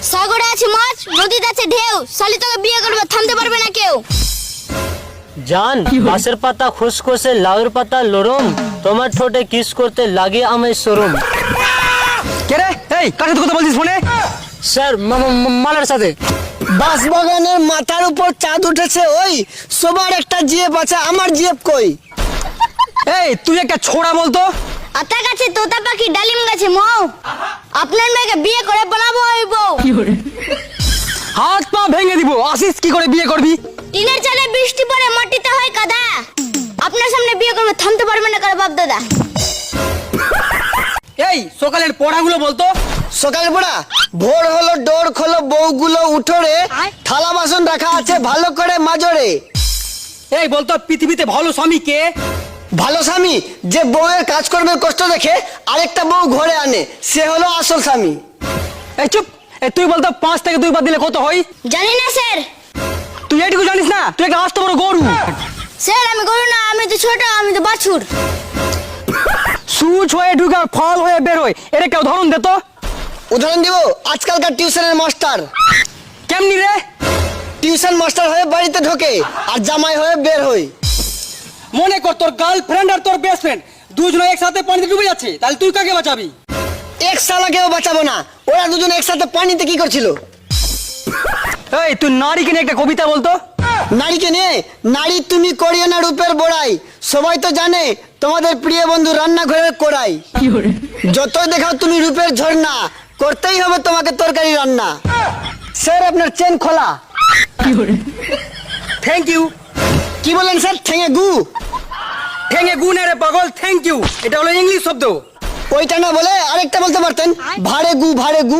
সাগরে আছে মাছ, নদীতে আছে ঢেউ, শালি তোকে বিয়ে করবে, থামতে পারবে না কেউ। জান বাঁশের পাতা খুসখুসে, লাউয়ের পাতা লরম, তোমার ঠোঁটে কিস করতে লাগে আমায় শরম। কে রে? এই কার সাথে কথা বলছিস ফোনে? স্যার মালার সাথে। বাঁশবাগানের মাথার উপর চাঁদ উঠেছে, ওই সবার একটা জিএফ আছে, আমার জিএফ কই? এই তুই একটা ছোড়া বলতো। আতা গাছে তোতা পাখি, ডালিম গাছে মৌ, আপনার মেয়েকে বিয়ে করে বানাবো ওই বউ। হাত পা ভেঙে দিব, আসিস কি করে বিয়ে করবি? টিনের চালে বৃষ্টি পড়ে মাটিতে হয় কাদা, আপনার সামনে বিয়ে করবে, থামতে পারবে না কার বাপ দাদা। এই সকালের পড়াগুলো বলতো। সকালে পড়া, ভোর হলো ডোর খোলো বউগুলো উঠোরে, থালা বাসন রাখা আছে ভালো করে মাজরে। এই বলতো পৃথিবীতে ভালো স্বামী কে? ভালো স্বামী যে বউয়ের কাজকর্মের কষ্ট দেখে আরেকটা বউ ঘরে আনে, সে হলো আসল স্বামী। এই চুপ। এই তুই বলতো 5 থেকে 2 বাদ দিলে কত হয়? জানি না স্যার। তুই এইটুকু জানিস না? তুই একটা আস্ত বড় গরু। স্যার আমি গরু না, আমি তো ছোট, আমি তো বাছুর। সুচ হয়ে ঢুকে আর ফল হয়ে বের হয়, এর একটা উদাহরণ দে তো। উদাহরণ দিব, আজকালকার টিউশনের মাস্টার। কেমনি রে? টিউশন মাস্টার হয়ে বাড়িতে ঢোকে আর জামাই হয়ে বের হয়। মনে কর তোর গার্লফ্রেন্ড আর তোর বেস্ট ফ্রেন্ড দুজনে একসাথে পানিতে ডুবে যাচ্ছে, তাহলে তুই কাকে বাঁচাবি? এক সালাকেও বাঁচাবো না, ওরা দুজন একসাথে পানিতে কি করছিল? এই তুই নারীকে নিয়ে একটা কবিতা বলতো। নারীকে নিয়ে, নারী তুমি করিও না রূপের বড়াই, সবাই তো জানে তোমাদের প্রিয় বন্ধু রান্নাঘরের কোড়াই। যতই দেখাও তুমি রূপের ঝর্ণা, করতেই হবে তোমাকে তরকারি রান্না। স্যার আপনার চেন খোলা। Thank you. কি বলেন স্যার? ঠেঙে গু? ঠেঙে গু না রে পাগল, থ্যাংক ইউ এটা হলো ইংলিশ শব্দ। ওইটা না বলে আরেকটা বলতে পারতেন, ভাড়ে গু ভাড়ে গু।